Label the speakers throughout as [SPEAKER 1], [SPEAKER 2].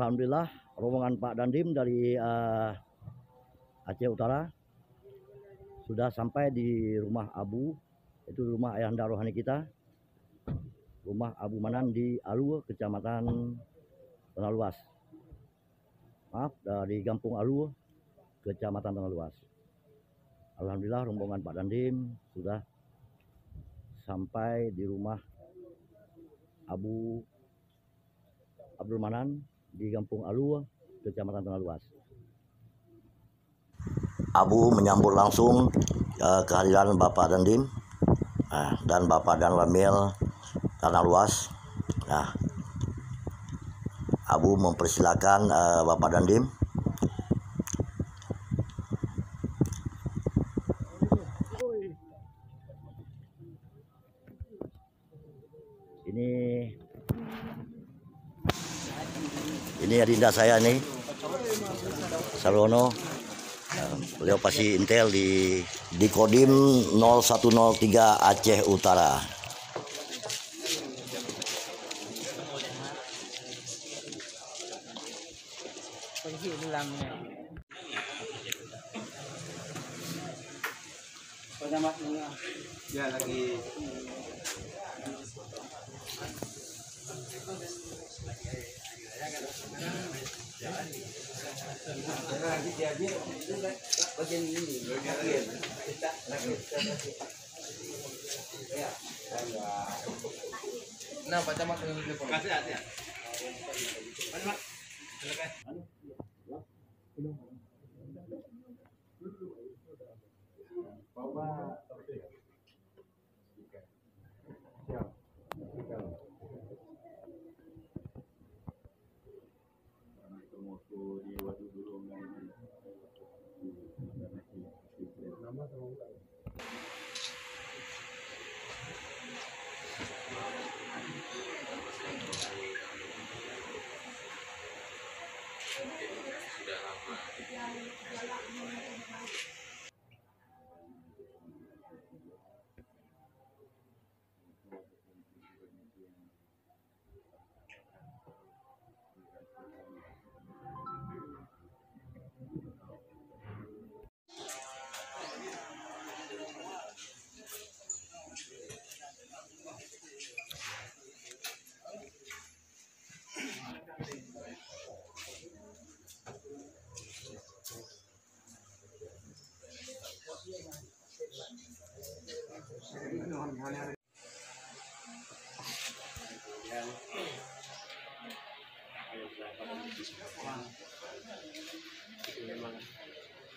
[SPEAKER 1] Alhamdulillah rombongan Pak Dandim dari Aceh Utara sudah sampai di rumah Abu, itu rumah ayahanda rohani kita, rumah Abu Manan di Alu, Kecamatan Tanah Luas. Maaf, dari Kampung Alu, Kecamatan Tanah Luas. Alhamdulillah rombongan Pak Dandim sudah sampai di rumah Abu Abdul Manan di Kampung Alu, Kecamatan Tanah Luas. Abu menyambut langsung kehadiran Bapak Dandim dan Bapak Dan Ramil Tanah Luas. Nah, Abu mempersilakan Bapak Dandim. Ini adinda saya nih, Sarono. Beliau pasti intel di Kodim 0103 Aceh Utara.
[SPEAKER 2] Ya lagi. Bagian ini, nah, Pak Camat kasih ya. Pak, silakan. Itu memang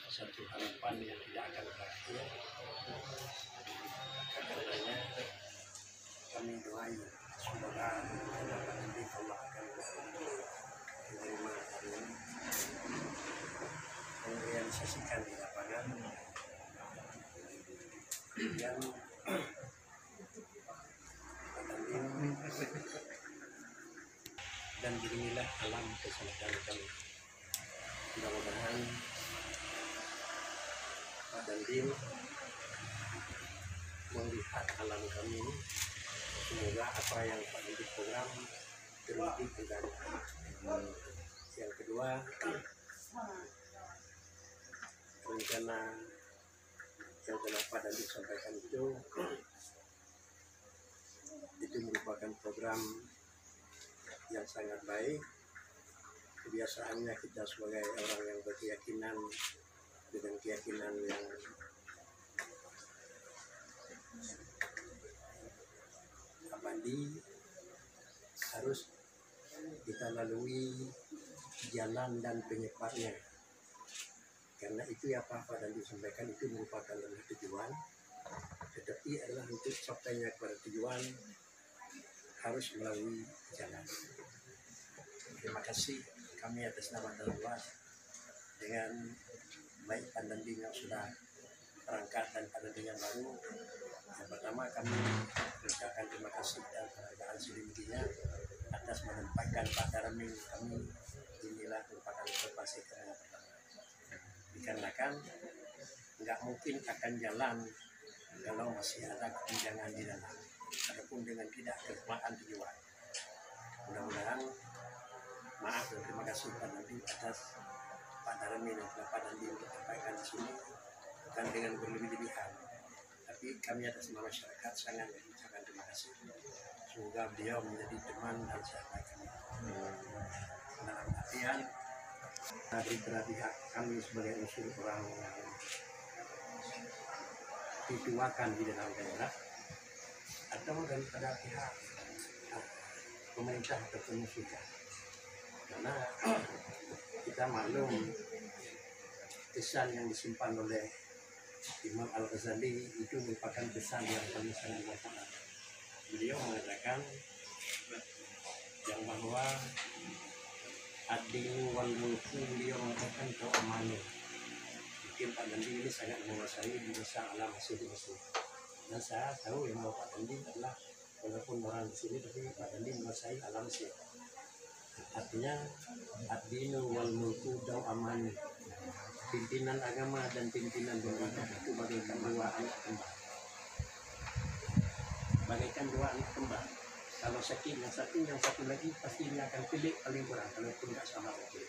[SPEAKER 2] satu harapan yang tidak akan berakhir. Karenanya kami doain semoga dapat nanti Allah akan menerima merealisasikan di lapangan yang dan berilah alam keselamatan kami. Mudah-mudahan Pak Dandim melihat alam kami ini, semoga apa yang Pak Dandim program terwujud dengan. Yang kedua, rencana yang telah Pak Dandim sampaikan itu merupakan program yang sangat baik. Kebiasaannya kita sebagai orang yang berkeyakinan dengan keyakinan yang abadi harus kita lalui jalan dan penyebabnya. Karena itu ya Pak Dandim sampaikan itu merupakan tujuan, tetapi adalah untuk sampainya kepada tujuan harus melalui jalan. Terima kasih kami atas nama Tanah Luas dengan baik Pak Dandim yang sudah berangkat dan Pak Dandim yang baru. Yang pertama kami mengucapkan terima kasih dan penghargaan selimutinya atas menempatkan Pak Darmin kami inilah merupakan informasi yang pertama. Dikarenakan nggak mungkin akan jalan kalau masih ada kesenjangan di dalam, adapun dengan tidak kesamaan tujuan. Mudah-mudahan maaf dan terima kasih. kasih Pak Dandim atas Pak Darmin dan Pak Dandim menyampaikan di sini bukan dengan berlebih-lebihan, tapi kami atas nama masyarakat sangat mengucapkan terima kasih. Semoga beliau menjadi teman dan sahabat kami. Dalam artian dari pihak kami sebagai unsur orang yang dituakan di dalam daerah atau daripada pihak pemerintah ataupun musika, karena kita maklum pesan yang disimpan oleh Imam Al-Ghazali itu merupakan pesan yang paling sangat mulia. Beliau mengatakan yang bahwa ad-dinu wal mulku, beliau mengatakan keamanan. Mungkin Pak Dandim ini sangat menguasai bahasa alam Masjid. Dan saya tahu yang bahwa Pak Dandim adalah walaupun orang di sini tapi Pak Dandim menguasai alam Masjid. Artinya ad-dinu wal mulku daw amani. Pimpinan agama dan pimpinan pemerintah itu bagaikan dua anak kembar. Bagaikan dua anak kembar. Kalau sakit yang satu lagi pasti dia akan pilih paling kurang kalaupun tidak sama sakit.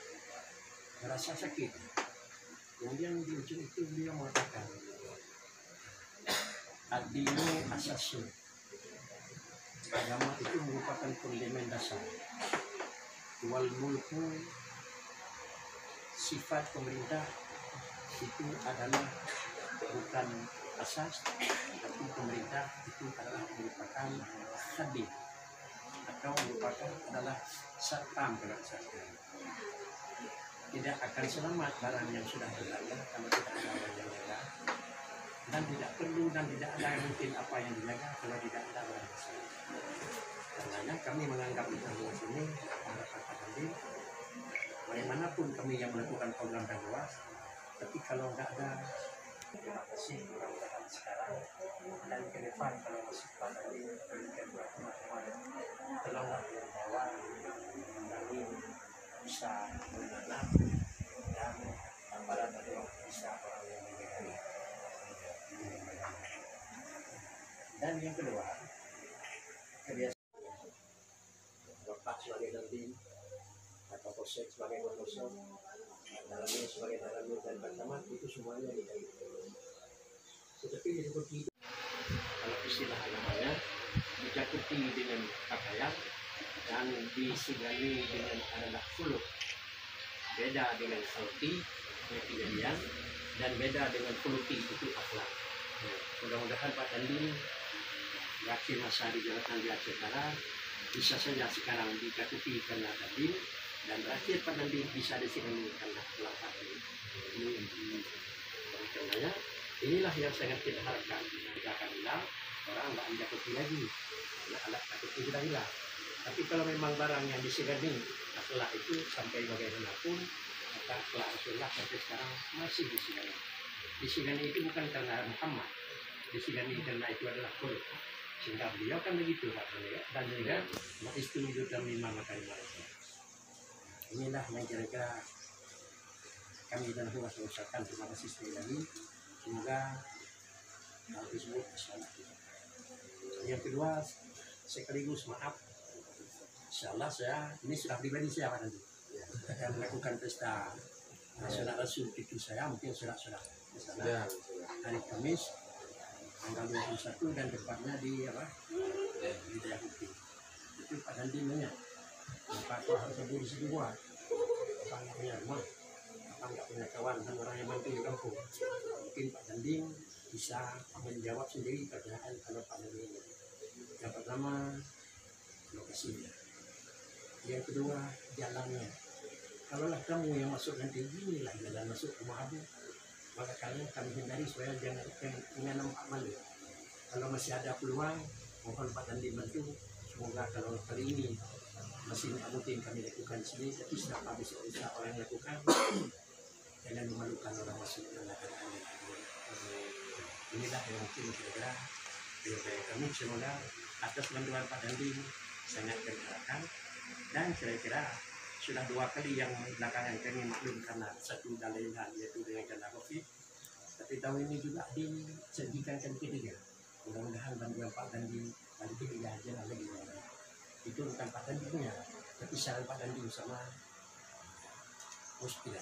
[SPEAKER 2] Merasa sakit. Kemudian di ujung itu beliau mengatakan ad-dinu asasun. Agama itu merupakan fundament dasar. Wal mulku, sifat pemerintah itu adalah bukan asas, tapi pemerintah itu adalah merupakan khadim atau merupakan adalah satpam kalau saya. Tidak akan selamat barang yang sudah berlalu kalau tidak ada orang yang jaga, dan tidak perlu dan tidak ada yang mungkin apa yang dijaga kalau tidak ada orang yang jaga. Karenanya kami menganggap di sini para pakar tadi, bagaimanapun kami yang melakukan program luas, tapi kalau nggak ada, terima kasih mudah-mudahan sekarang dan ke depan kalau masih pada ini berikan buat teman-teman, tolonglah membawa kami bisa menanam dan tambahan dari bisa orang yang menjadi. Dan yang kedua, kebiasaan Bapak sebagai Dandim atau Polsek sebagai Polsek, dalamnya sebagai dalamnya dan pertama itu semuanya dikaitkan. Tetapi seperti itu, kalau istilah namanya dicakupi dengan pakaian dan disegani dengan adalah fuluk. Beda dengan salti kejadian dan beda dengan fuluki itu akhlak. Mudah-mudahan Pak Dandim berakhir masa di jabatan di Aceh Utara bisa saja sekarang dicakupi karena Dandim, dan berakhir Pak Dandim bisa disegani karena akhlak Pak Dandim. Karenanya inilah yang sangat kita harapkan. Kita akan bilang orang nggak mencakupi lagi karena alat cakupi sudah hilang. Tapi kalau memang barang yang disegani akhlak itu sampai bagaimanapun, maka akhlak Rasulullah sampai sekarang masih disegani. Disegani itu bukan karena Muhammad, disegani karena itu adalah khulq. Sehingga beliau kan begitu Pak ya, dan juga istimewa dalam 5 makarim Rasul. Inilah yang kira-kira kami dan Tuhan mengucapkan terima kasih sekali lagi. Semoga hal tersebut bersalah. Yang kedua, sekaligus maaf. Insyaallah saya ini sudah pribadi saya Pak nanti. Saya melakukan pesta nasional Rasul itu saya mungkin sudah di sana hari Kamis tanggal 21 dan tepatnya di di Dayakuti. Itu Pak Dandim nanya, Pak harus berdiri di situ buat apa nggak punya rumah, apa nggak punya kawan dan orang yang bantu di kampung. Mungkin Pak Dandim bisa menjawab sendiri pertanyaan kalau Pak Dandim. Yang pertama, lokasinya. Yang kedua, jalannya. Kalaulah kamu yang masuk nanti inilah jalan masuk rumah Abu, maka kami hindari supaya jangan nampak malu. Kalau masih ada peluang, mohon Pak Dandim bantu. Semoga kalau kali ini masih mungkin kami lakukan sini, tapi siapa besok bisa orang lakukan, jangan memalukan orang masuk dalam keadaan ini. Inilah yang mungkin kira-kira dari kami. Semoga atas bantuan Pak Dandim sangat kami harapkan, dan kira-kira sudah 2 kali yang belakangan kami maklum karena satu dalil yaitu dengan karena COVID, tapi tahun ini juga disajikan ketiga. Mudah-mudahan bantuan Pak Dandim kali ini tidak jalan lagi. Itu bukan Pak Dandim punya, tapi saran Pak Dandim sama Puspila.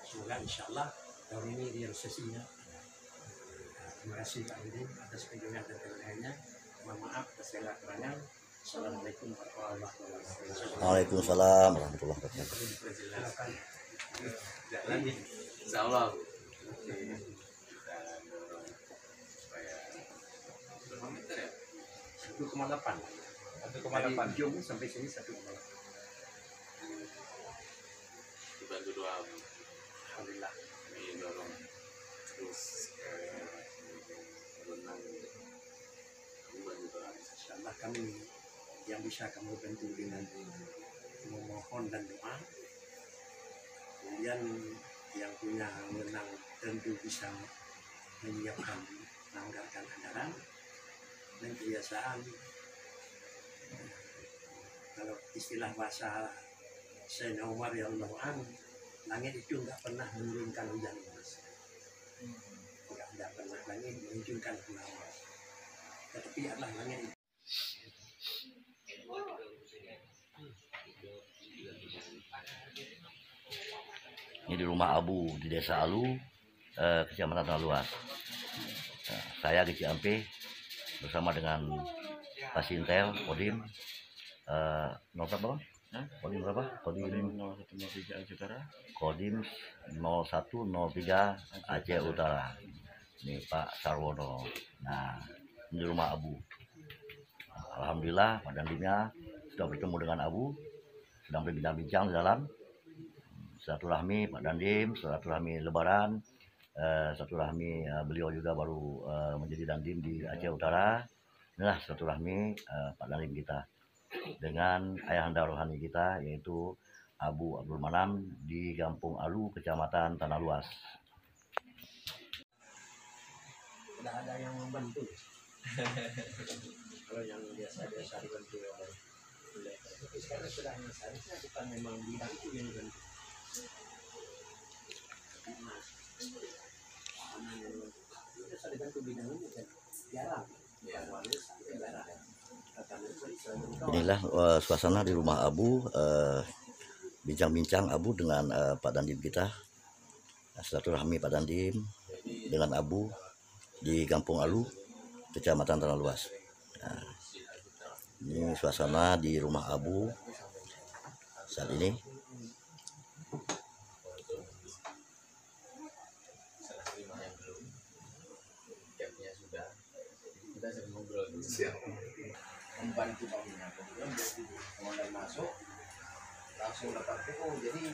[SPEAKER 2] Semoga insya Allah tahun ini realisasinya. Terima kasih Pak Andi atas kunjungan dan kedatangannya. Mohon maaf atas segala kekurangan. Assalamualaikum warahmatullahi wabarakatuh.
[SPEAKER 1] Waalaikumsalam warahmatullahi wabarakatuh.
[SPEAKER 2] Dipersilakan.
[SPEAKER 3] Jalan ya, insya Allah. Kita dorong supaya berapa meter ya?
[SPEAKER 2] 1,8.
[SPEAKER 3] 1,8.
[SPEAKER 2] Dari ujung sampai sini 1,8.
[SPEAKER 3] Dibantu doa,
[SPEAKER 2] Alhamdulillah.
[SPEAKER 3] kami dorong terus menang. Kami bantu doa.
[SPEAKER 2] Insyaallah kami yang bisa kamu bantu dengan memohon dan doa. Kemudian yang punya wewenang tentu bisa menyiapkan, menganggarkan anggaran dan kebiasaan. Kalau istilah bahasa Sayyidina Umar ya Allah, langit itu nggak pernah menurunkan hujan, Mas. Nggak pernah langit menunjukkan hujan. Tetapi adalah langit itu.
[SPEAKER 1] Ini di rumah Abu di Desa Alu, Kecamatan Tanah Luas. Nah, saya di Ciampe bersama dengan Pak Sintel, Kodim, nomor berapa? Kodim berapa? Kodim
[SPEAKER 3] 0103 Aceh Utara.
[SPEAKER 1] Kodim 0103 Aceh Utara. Ini Pak Sarwono. Nah, ini rumah Abu. Alhamdulillah Pak Dandimnya sudah bertemu dengan Abu, sedang berbincang-bincang di dalam. Silaturahmi Pak Dandim, silaturahmi Lebaran, silaturahmi beliau juga baru menjadi Dandim di Aceh Utara. Inilah silaturahmi Pak Dandim kita dengan ayahanda rohani kita, yaitu Abu Abdul Manam di Kampung Alu, Kecamatan Tanah Luas.
[SPEAKER 2] Tidak ada yang membantu. Kalau yang biasa-biasa dibantu oleh tapi sekarang sudah yang seharusnya bukan memang bidang itu yang dibantu. Biasa dibantu bidang ini kan jarang.
[SPEAKER 1] Inilah suasana di rumah Abu, bincang-bincang Abu dengan Pak Dandim kita. Silaturahmi Pak Dandim dengan Abu di Kampung Alu, Kecamatan Tanah Luas. Nah, ini suasana di rumah Abu saat ini.
[SPEAKER 3] Salah terima yang belum, capnya sudah. Kita sering ngobrol dulu.
[SPEAKER 2] Membantu bangunnya, kemudian mulai masuk langsung dapat PO. Jadi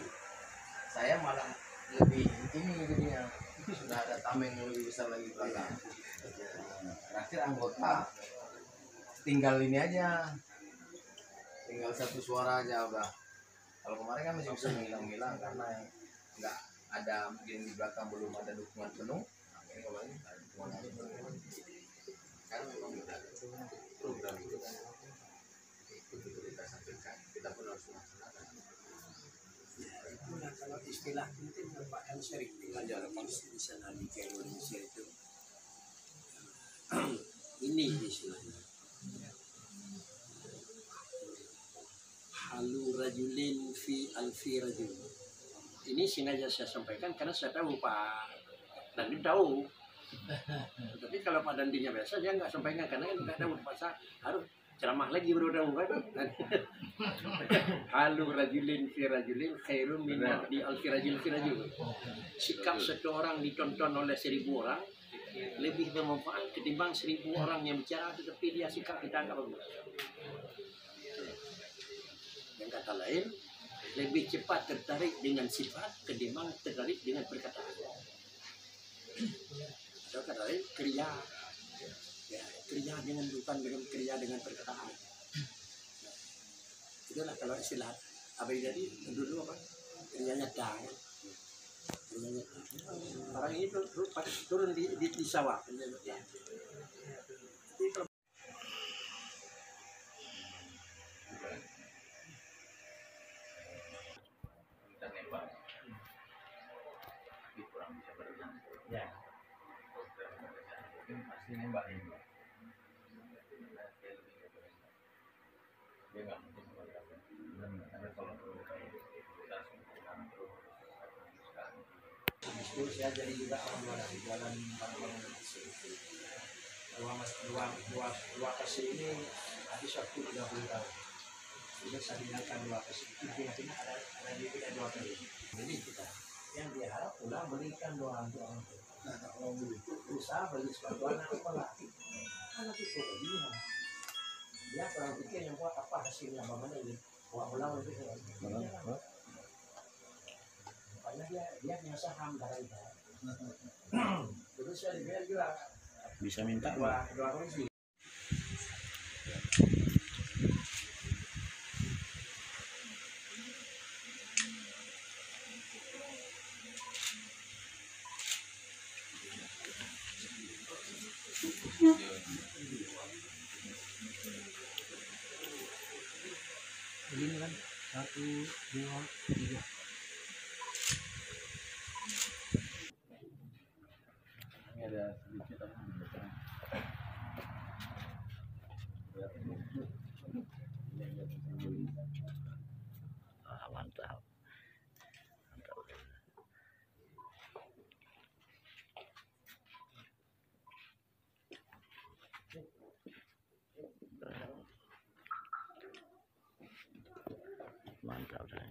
[SPEAKER 2] saya malah lebih ini jadinya, sudah ada tameng yang lebih besar lagi belakang. Terakhir anggota tinggal ini aja, tinggal satu suara aja udah. Kalau kemarin kan masih bisa ngilang-ngilang karena nggak ada, mungkin di belakang belum ada dukungan penuh. Nah, ini kalau ini ada dukungan penuh. Karena memang udah program itu kan begitu kita sampaikan, kita pun harus melaksanakan. Ya, itulah kalau istilah itu merupakan sering belajar di sana di Indonesia itu. Ini istilahnya. Halu rajulin fi alfi rajul. Ini sengaja saya sampaikan karena saya tahu Pak Dandim tahu. Tapi kalau Pak Dandimnya biasa dia nggak sampaikan karena kan nggak tahu bahasa, harus ceramah lagi baru tahu kan. Halu rajulin fi rajulin khairun min di alfi rajul fi rajul. Sikap satu orang ditonton oleh 1000 orang lebih bermanfaat ketimbang 1000 orang yang bicara tetapi dia sikap kita nggak bagus. Yang kata lain, lebih cepat tertarik dengan sifat ketimbang tertarik dengan perkataan. Atau kata lain, kerja. Ya, kerja dengan bukan dengan kerja dengan perkataan. Itulah kalau istilah apa yang jadi dulu apa? Kerja nyata. Kerja nyata. Orang ini turun di sawah. Kerja nyata. Jadi kalau
[SPEAKER 3] Kita nembak, tapi kurang bisa berenang.
[SPEAKER 2] ya,
[SPEAKER 3] Mungkin pasti nembak ini. Dia nggak mungkin seperti apa. Karena kalau kita langsung pulang terus
[SPEAKER 2] Itu saya jadi juga orang luar dari jalan bangunan kasih. Dua kasih ini habis waktu 30 tahun. Sudah saya binakan dua kasih. Artinya ada di kita dua kali. Jadi kita yang dia harap pulang berikan doa untuk orang tua. Nah, kalau begitu berusaha bagi sesuatu anak sekolah. Anak itu dia. Dia orang pikir yang buat apa hasilnya bagaimana ini? Buat pulang lebih. Makanya dia punya saham darah itu. Terus saya juga
[SPEAKER 1] Bisa minta
[SPEAKER 2] dua kursi. Begini kan 1, 2, 3.
[SPEAKER 3] Ini ada sedikit apa namanya?
[SPEAKER 1] Mantap. Mantap saya.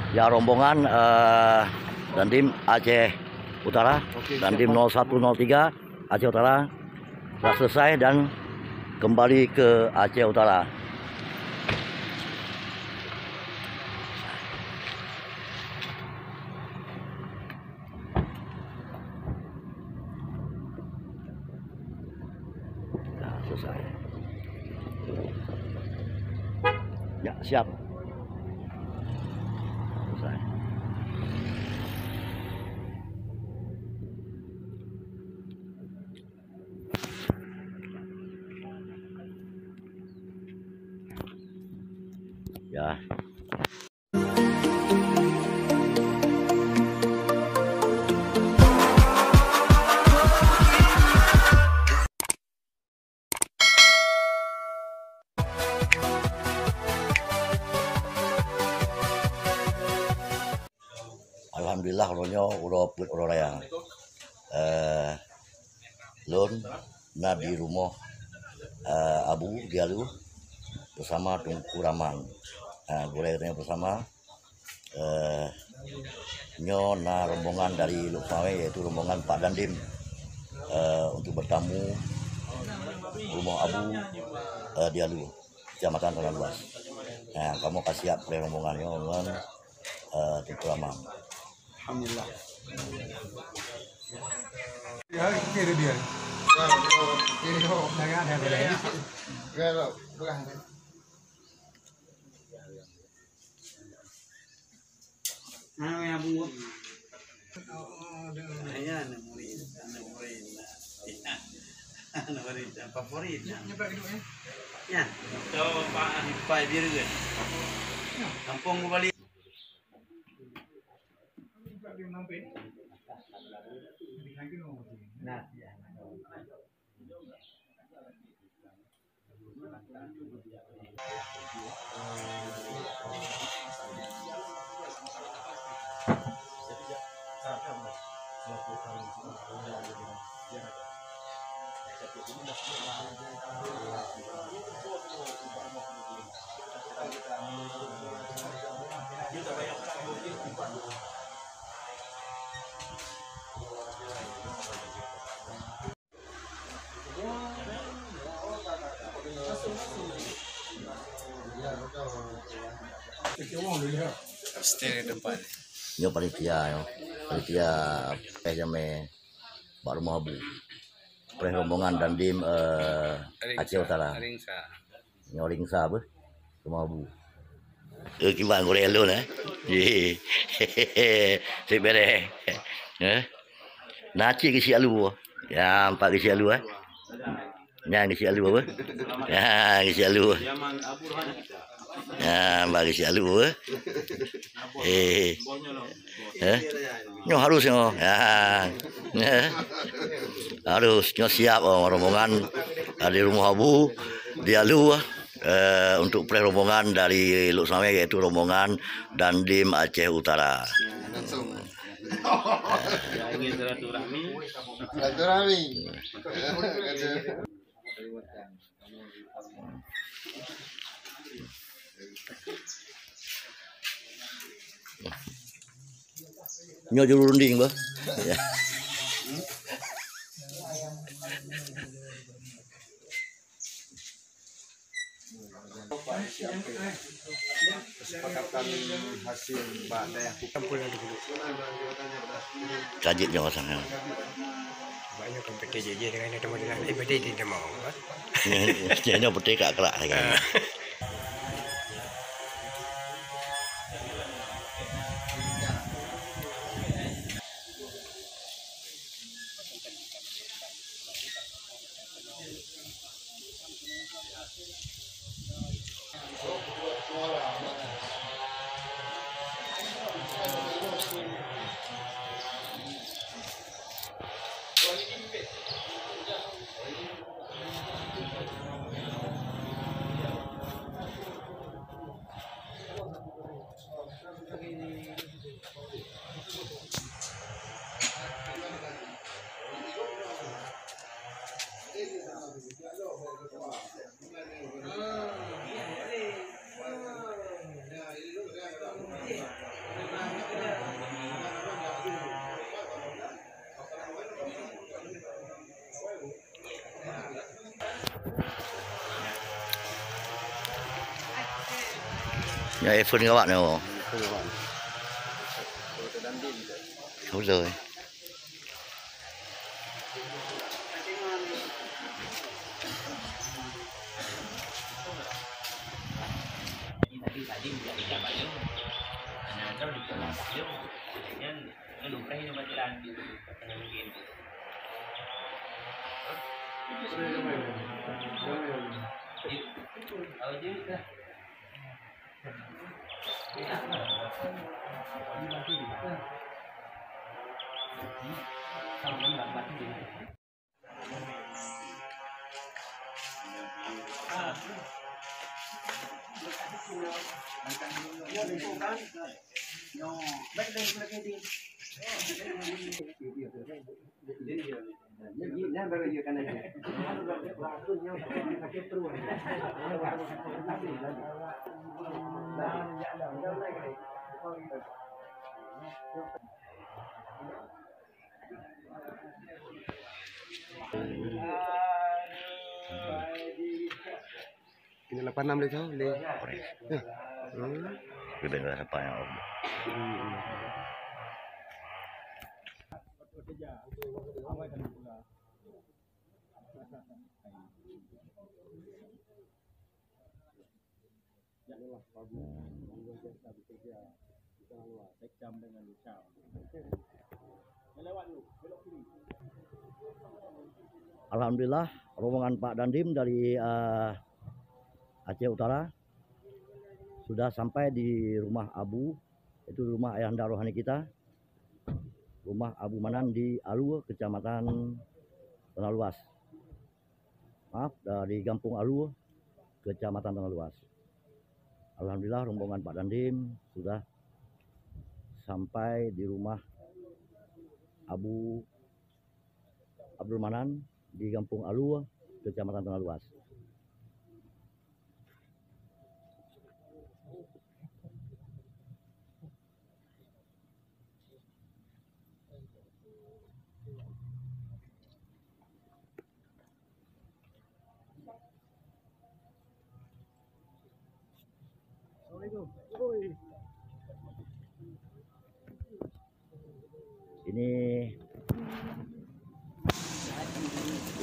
[SPEAKER 1] Ya, rombongan Dandim Aceh Utara, Dandim 0103 Aceh Utara telah selesai dan kembali ke Aceh Utara. Nah, selesai. Ya, siap. Selesai. Ya. Alhamdulillah ronyo udah put udah yang lon na di rumah Abu Dialu bersama Tungku Raman. Boleh bersama nyo na rombongan dari Lukmawe yaitu rombongan Pak Dandim untuk bertamu rumah Abu Dialu Kecamatan Tanah Luas. Nah, kamu kasih siap oleh rombongannya rombongan Tungku Raman.
[SPEAKER 4] Alhamdulillah. Ya, kiri dia. Kiri kok jangan ada lagi. Kalau bukan.
[SPEAKER 2] Ano yang bungo?
[SPEAKER 5] Ayan, namurin. Namurin, favorit.
[SPEAKER 4] Nyebar itu ya.
[SPEAKER 5] Yan, ito pa hipay birgen. Kampung mo balik.
[SPEAKER 2] Nah,
[SPEAKER 4] Kecewong dulu ya.
[SPEAKER 5] Pasti di depan.
[SPEAKER 1] Nyo panitia jame Pak Rumah Abu. Pre rombongan Dandim Aceh Utara. Nyo ringsa be Rumah Abu. Kimbang gore lu na. Si bere. Naci ke si alu. Ya, empat ke si alu Yang ke si alu apa? Ya, ke si alu. Ya, bagi si alu. Nyo harus nyo. Ya. Harus nyo siap rombongan di Rumah Abu di Alu untuk pre rombongan dari Luk Sameh, yaitu rombongan Dandim Aceh Utara.
[SPEAKER 5] Ingin silaturahmi.
[SPEAKER 1] Nyo juru runding bah. Ya.
[SPEAKER 4] Kesepakatan hasil Mbak Dayah kumpul lagi dulu.
[SPEAKER 1] Kajit nyo pasangnya.
[SPEAKER 4] Banyak kompetisi je dengan ada model lain berarti tidak mau.
[SPEAKER 1] Nyo putih kak kerak kan. Ya iPhone các bạn này không? Không rồi.
[SPEAKER 4] Ini 86 เลยเท่าเลย
[SPEAKER 1] Kita nggak apa yang Alhamdulillah rombongan Pak Dandim dari Aceh Utara sudah sampai di Rumah Abu, itu rumah ayahanda rohani kita, Rumah Abu Manan di Alu, Kecamatan Tanah Luas. Maaf, dari Kampung Alu, Kecamatan Tanah Luas. Alhamdulillah rombongan Pak Dandim sudah sampai di Rumah Abu Abdul Manan di Kampung Alu, Kecamatan Tanah Luas.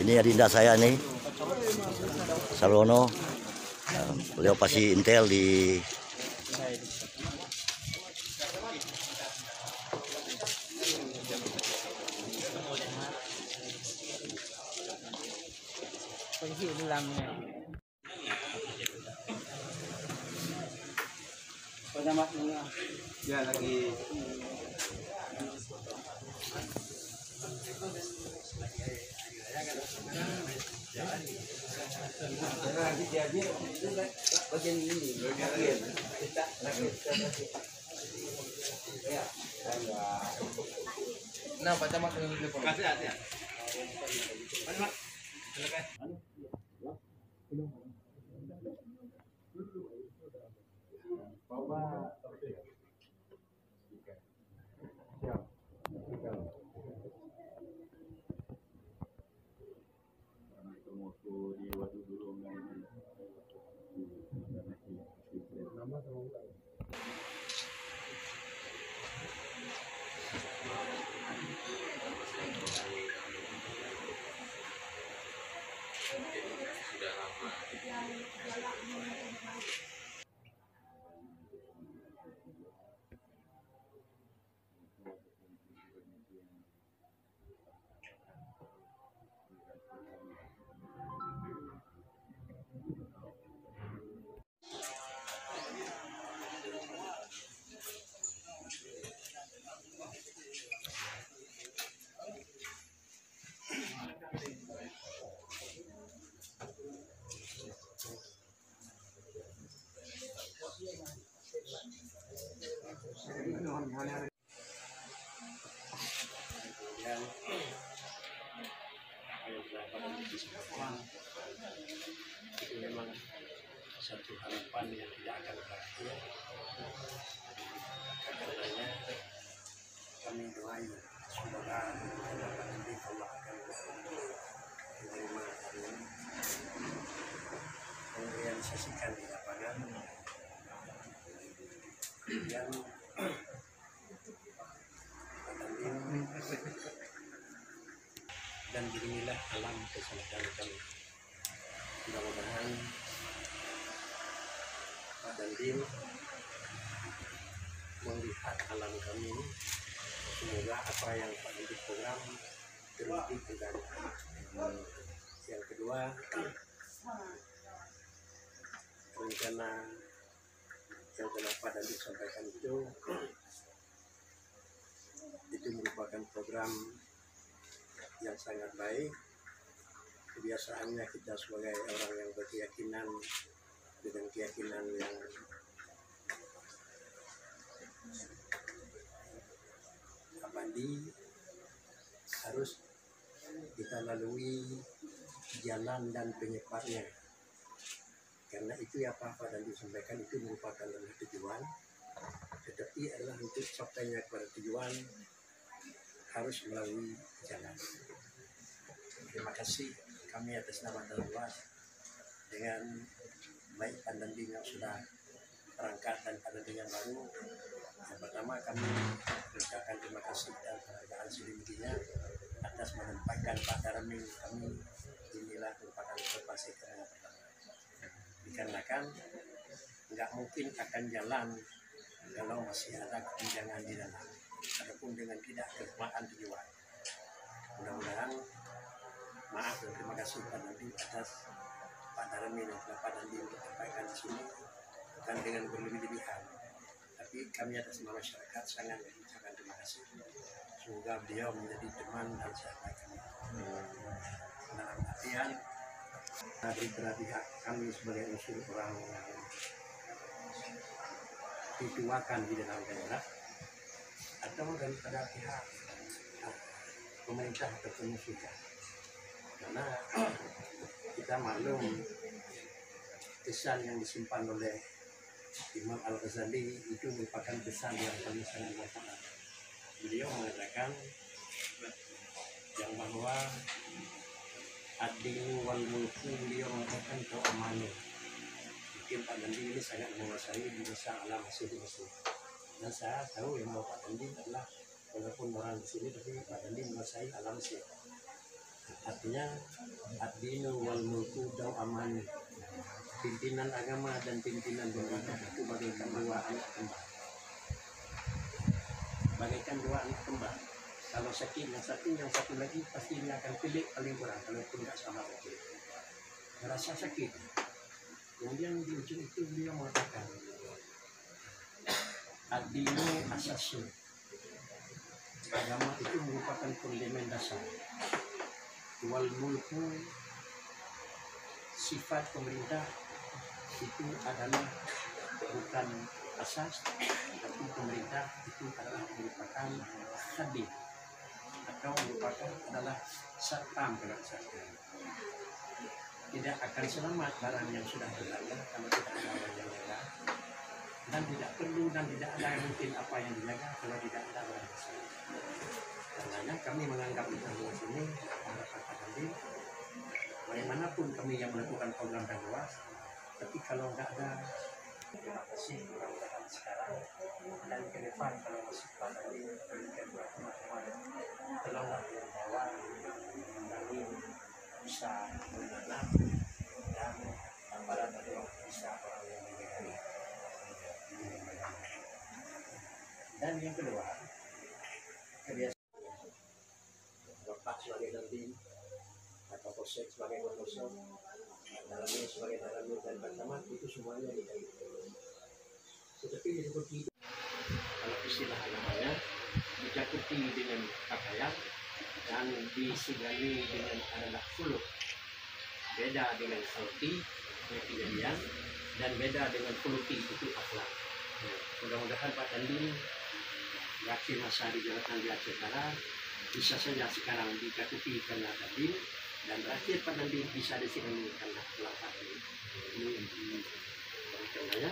[SPEAKER 1] Ini adinda saya nih, Sarwono. Beliau pasti intel di
[SPEAKER 5] Ya lagi.
[SPEAKER 3] Nah, Pak Camat yang telepon.
[SPEAKER 5] Kasih ya.
[SPEAKER 3] Sudah lama.
[SPEAKER 2] Kemudian itu memang satu harapan yang tidak akan berakhir. Karenanya kami doai semoga nanti Allah akan menerima kami merealisasikan di lapangan. Kemudian dan berilah alam keselamatan kami. Mudah-mudahan Pak Dandim melihat alam kami. Semoga apa yang Pak Dandim program terwujud dengan yang kedua, rencana yang telah Pak Dandim sampaikan itu merupakan program yang sangat baik. Kebiasaannya kita sebagai orang yang berkeyakinan dengan keyakinan yang abadi harus kita lalui jalan dan penyebabnya. Karena itu ya Pak dan disampaikan itu merupakan tujuan, tetapi adalah untuk sampainya kepada tujuan harus melalui jalan. Terima kasih kami atas nama Dalwas dengan baik Pak Dandim yang sudah berangkat dan Pak Dandim yang baru. Yang pertama kami mengucapkan terima kasih dan penghargaan selimutinya atas menempatkan Pak Darmin kami inilah merupakan observasi yang pertama. Dikarenakan nggak mungkin akan jalan kalau masih ada kesenjangan di dalam. Adapun dengan tidak kesemaan tujuan. Mudah-mudahan maaf dan terima kasih Pak Dandim atas Pak Darmin dan Pak Dandim untuk sampaikan di sini bukan dengan berlebih-lebihan, tapi kami atas nama masyarakat sangat mengucapkan terima kasih. Semoga beliau menjadi teman dan sahabat kami. Dalam artian dari pihak kami sebagai unsur orang yang dituakan di dalam daerah atau daripada pihak pemerintah ataupun sudah, karena kita maklum pesan yang disimpan oleh Imam Al-Ghazali itu merupakan pesan yang paling sangat manfaat. Beliau mengatakan yang bahwa ad-dinu wal mulku, beliau mengatakan keamanan. Mungkin Pak Dandim ini sangat menguasai bahasa alam hasil musuh. Dan saya tahu yang Pak Dandim adalah walaupun orang di sini tapi Pak Dandim menguasai alam sih. Artinya ad-dinu wal mulku daw aman. Pimpinan agama dan pimpinan pemerintah itu bagaikan dua anak kembar. Bagaikan dua anak kembar. Kalau sakit yang satu lagi pasti dia akan pilih paling kurang kalau tidak sama lagi. Merasa sakit. Kemudian di ujung itu beliau mengatakan, ad-dinu asasun. Agama itu merupakan fundament dasar. Wal mulku, sifat pemerintah itu adalah bukan asas, tapi pemerintah itu adalah merupakan khadim atau merupakan adalah satpam kalau satpam. Tidak akan selamat barang yang sudah berlalu kalau tidak ada orang yang jaga, dan tidak perlu dan tidak ada yang mungkin apa yang dijaga kalau tidak ada orang besar. Karena kami menganggap di luas ini harapan tadi, bagaimanapun kami yang melakukan program dan luas, tapi kalau tidak ada, terima kasih mudah-mudahan sekarang dan ke depan kalau masih pada ini berikan buat teman-teman, tolonglah yang bawa kami bisa menanam dan gambaran dari bisa orang yang menjadi. Dan yang kedua, kebiasaan Bapak sebagai nanti atau Polsek sebagai Polsek, dalamnya sebagai dalam dan pertama itu semuanya dicari. Tetapi seperti itu, kalau istilah namanya dicakupi dengan pakaian dan disegani dengan adalah fuluk. Beda dengan salti kejadian dan beda dengan fuluki itu akhlak. Mudah-mudahan Pak Dandi berakhir masa di jabatan di Aceh Utara bisa saja sekarang dicakupi karena tadi dan berakhir Pak Dandi bisa disegani karena akhlak tadi. Karena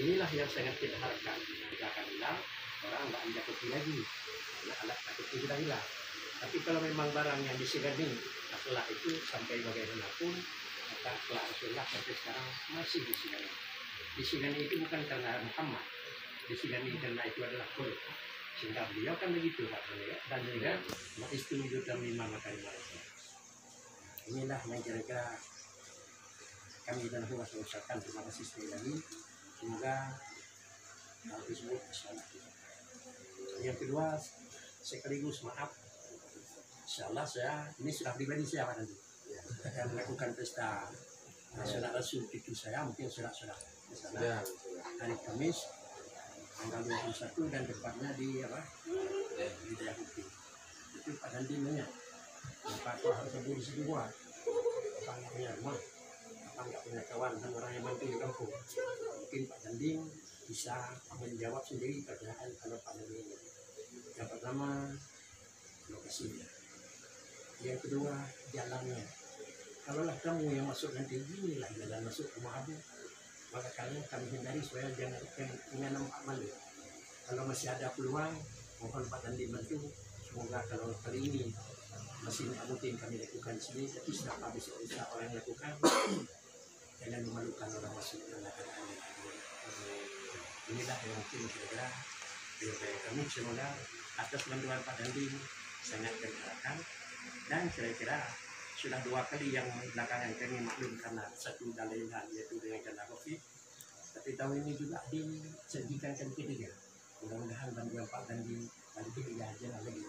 [SPEAKER 2] inilah yang sangat kita harapkan. Kita akan hilang orang nggak mencakupi lagi karena alat cakupi sudah hilang. Tapi kalau memang barang yang disegani akhlak itu sampai bagaimanapun, maka akhlak Rasulullah sampai sekarang masih disegani. Disegani itu bukan karena Muhammad, disegani karena itu adalah Qur'an. Sehingga beliau kan begitu Pak Beliau dan juga istimewa dan lima makanan Malaysia. Inilah yang kira-kira kami dan Tuhan ucapkan terima kasih sekali lagi. Semoga hal tersebut salah. Yang kedua, sekaligus maaf. Insyaallah ini sudah pribadi saya Pak nanti akan melakukan pesta nasional Rasul itu saya mungkin sudah di sana hari Kamis tanggal 21 dan tepatnya di di Dayakuti. Itu Pak Dandi nanya, Pak kok harus ada di situ buat? Pak nggak punya rumah, Pak nggak punya kawan dan orang yang mampu di kampung. Mungkin Pak Dandi bisa menjawab sendiri pertanyaan kalau Pak Dandi ini. Yang pertama lokasinya. Yang kedua jalannya. Kalaulah kamu yang masuk nanti inilah jalan masuk rumah Abu, maka kalian kami hindari supaya jangan nampak malu. Kalau masih ada peluang, mohon Pak Dandi bantu. Semoga kalau kali ini masih nggak mungkin kami lakukan di sini, tapi siapa besok bisa orang lakukan, jangan memalukan orang masuk dalam keadaan inilah yang mungkin kira-kira dari kami. Semoga atas bantuan Pak Dandi sangat berharapkan dan kira-kira sudah 2 kali yang belakangan kami maklum karena satu dan lain hal yaitu dengan kena COVID. Tapi tahun ini juga disajikan kali ketiga. Mudah-mudahan bantuan Pak Dandi kali ketiga aja lagi.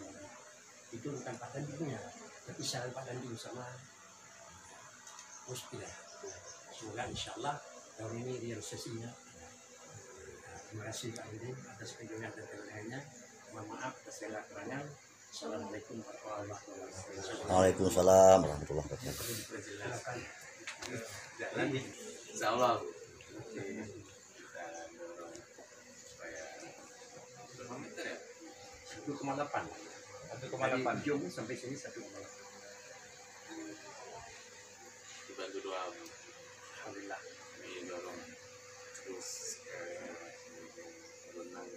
[SPEAKER 2] Itu bukan Pak Dandi punya, tapi saran Pak Dandi bersama Muspila. Semoga insyaAllah tahun ini realisasinya. Terima kasih Pak Dandi atas kunjungan dan keberaniannya. Mohon maaf atas segala kekurangan. Assalamualaikum warahmatullahi wabarakatuh.
[SPEAKER 1] Waalaikumsalam warahmatullahi wabarakatuh.
[SPEAKER 2] Silakan.
[SPEAKER 3] Jalan ya, insya Allah. Berapa meter ya?
[SPEAKER 2] 1,8.
[SPEAKER 4] 1,8.
[SPEAKER 2] Ujung sampai sini 1,8.
[SPEAKER 3] Dibantu doa.
[SPEAKER 2] Alhamdulillah.
[SPEAKER 3] Kami dorong terus menang.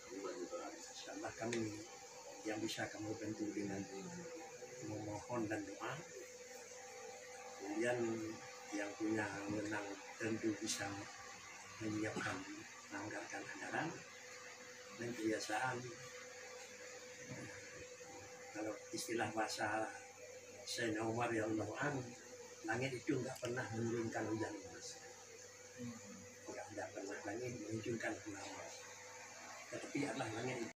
[SPEAKER 3] Kami bantu doa.
[SPEAKER 2] Insyaallah kami yang bisa kamu bantu dengan memohon dan doa. Kemudian yang punya menang tentu bisa menyiapkan menganggarkan anggaran dan kebiasaan kalau istilah bahasa Sayyidina Umar radhiyallahu anhu, langit itu nggak pernah menurunkan hujan, Mas. Nggak pernah langit menunjukkan hujan. Tetapi adalah langit itu.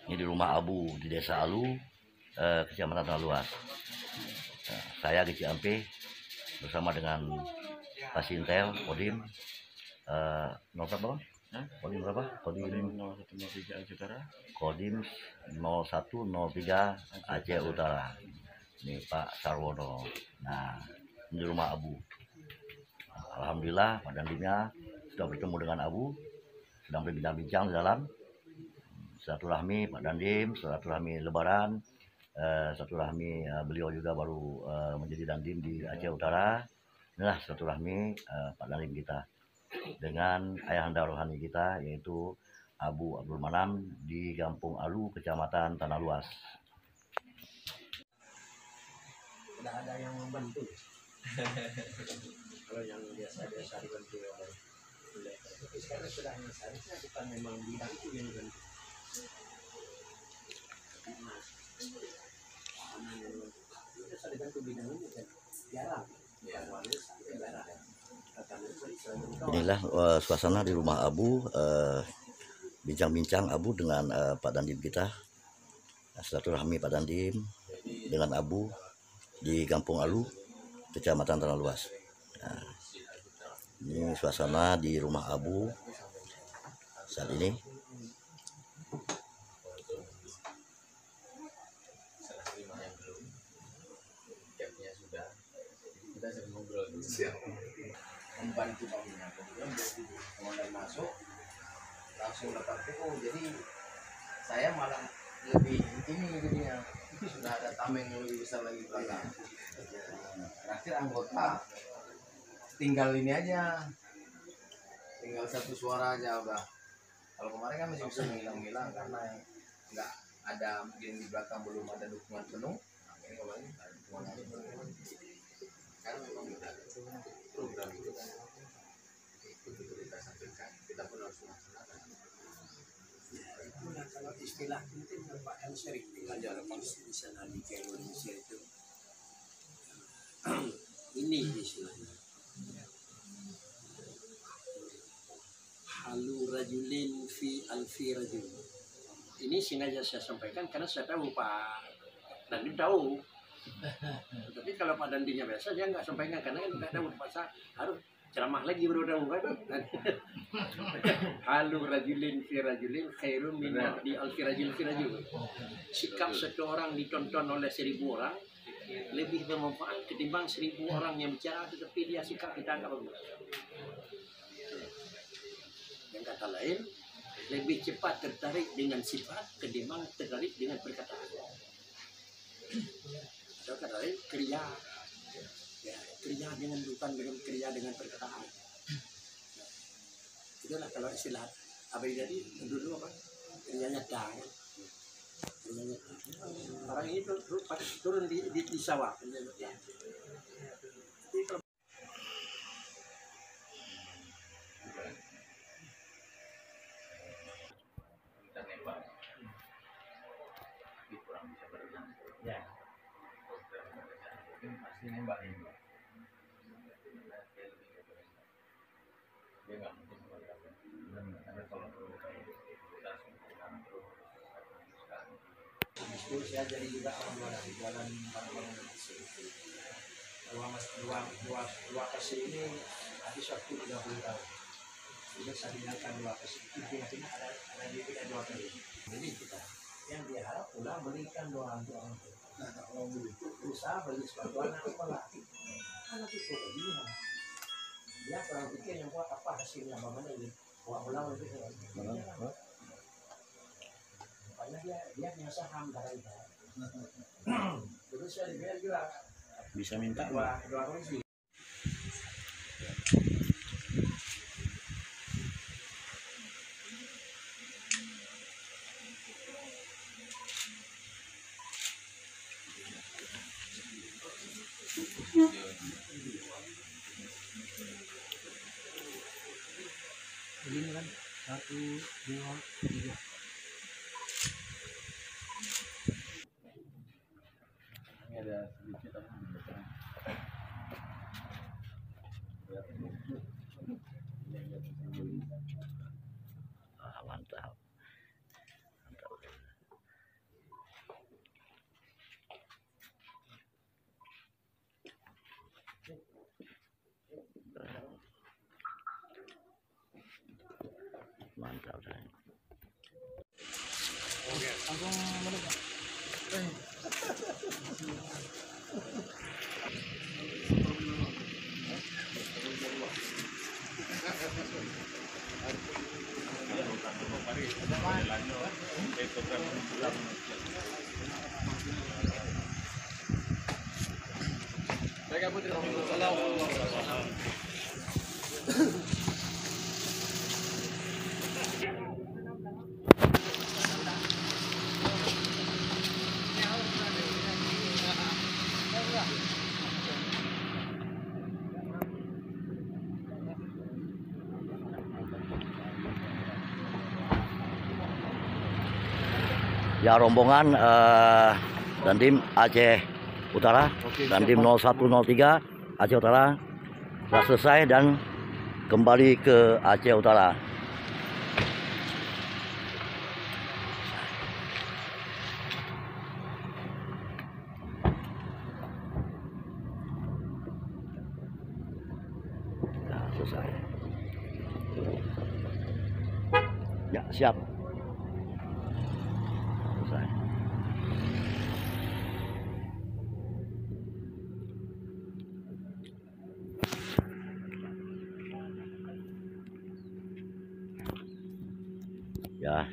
[SPEAKER 1] Ini di rumah Abu di Desa Alu, Kecamatan Talaluas. Saya Geci Ampe bersama dengan Pak Sintel, Kodim, nomor berapa? Kodim berapa? Kodim 0103 Aceh Utara. Kodim 0103 Aceh Utara. Ini Pak Sarwono. Nah, ini di rumah Abu. Alhamdulillah Pak Dandimnya sudah bertemu dengan Abu, sedang berbincang-bincang di dalam. Silaturahmi Pak Dandim, silaturahmi Lebaran, silaturahmi beliau juga baru menjadi Dandim di Aceh Utara. Inilah silaturahmi Pak Dandim kita dengan ayahanda rohani kita, yaitu Abu Abdul Manam di Kampung Alu, Kecamatan Tanah Luas.
[SPEAKER 2] Tidak ada yang membantu. Kalau yang biasa-biasa dibantu oleh tapi sekarang sudah seharusnya bukan memang bidang itu yang dibantu. Sudah dibantu bidang ini kan jarang.
[SPEAKER 1] Inilah suasana di rumah Abu, bincang-bincang Abu dengan Pak Dandim kita, silaturahmi Pak Dandim dengan Abu di Kampung Alu, Kecamatan Tanah Luas. Nah, ini suasana di rumah Abu saat ini.
[SPEAKER 3] Serah terima yang belum, capnya sudah. Kita sering ngobrol dulu.
[SPEAKER 2] Membantu bangunan, kemudian mulai masuk langsung dapat PO. Jadi saya malah lebih ini jadinya, sudah ada tameng yang lebih besar lagi belakang. Terakhir anggota tinggal ini aja, tinggal satu suara aja udah. Kalau kemarin kan masih bisa ngilang-ngilang karena nggak ada, mungkin di belakang belum ada dukungan penuh. Nah, ini kemarin ada dukungan penuh. Kan memang udah program itu kan begitu kita sampaikan, kita pun harus melaksanakan. Itulah kalau istilah mungkin Bapak kan sering belajar di sana di Indonesia itu. Ini istilahnya halu rajulin fi alfi rajul. Ini sengaja saya sampaikan karena saya tahu Pak Dandim tahu. Tapi kalau Pak Dandimnya biasa dia nggak sampaikan karena kan nggak tahu pasal harus ceramah lagi baru tahu kan. Halu rajulin fi rajulin khairun min di alfi rajul fi rajul. Sikap seseorang ditonton oleh 1000 orang lebih bermanfaat ketimbang 1000 orang yang bicara tetapi dia sikap kita nggak bagus. Yang kata lain, lebih cepat tertarik dengan sifat ketimbang tertarik dengan perkataan. Atau kata lain, kerja, ya, kerja dengan bukan dengan kerja dengan perkataan. Itulah kalau istilah apa tadi dulu apa? Kerja nyata. Kan? Kerja nyata. Orang ini turun di sawah. Kerja nyata. Jadi kalau
[SPEAKER 3] Kita nembak, tapi kurang bisa berenang.
[SPEAKER 2] ya,
[SPEAKER 3] Mungkin pasti nembak ini. Dia nggak mungkin seperti itu. Karena kalau kita sempurna terus,
[SPEAKER 2] itu saya jadi juga orang luar di jalan bangun dua kasih ini habis waktu 30 tahun. Sudah saya tinggalkan dua kasih. Intinya ada di kita dua kali. Jadi kita yang dia harap pulang berikan doa orang tua. Nah, kalau begitu usaha beli sesuatu anak sekolah. Anak itu dia. Dia orang pikir yang buat apa hasilnya bagaimana ini? Buat ulang lebih. Makanya dia punya saham dari itu. Terus saya dibilang juga
[SPEAKER 5] Bisa minta
[SPEAKER 2] dua kondisi. Ini kan 1,
[SPEAKER 3] Ini ada sedikit apa di belakang.
[SPEAKER 1] Mantap. Mantap saya. Ya, rombongan Dandim Aceh Utara, Dandim 0103 Aceh Utara sudah selesai dan kembali ke Aceh Utara. Ya, selesai. Ya, siap. Selesai. Ya.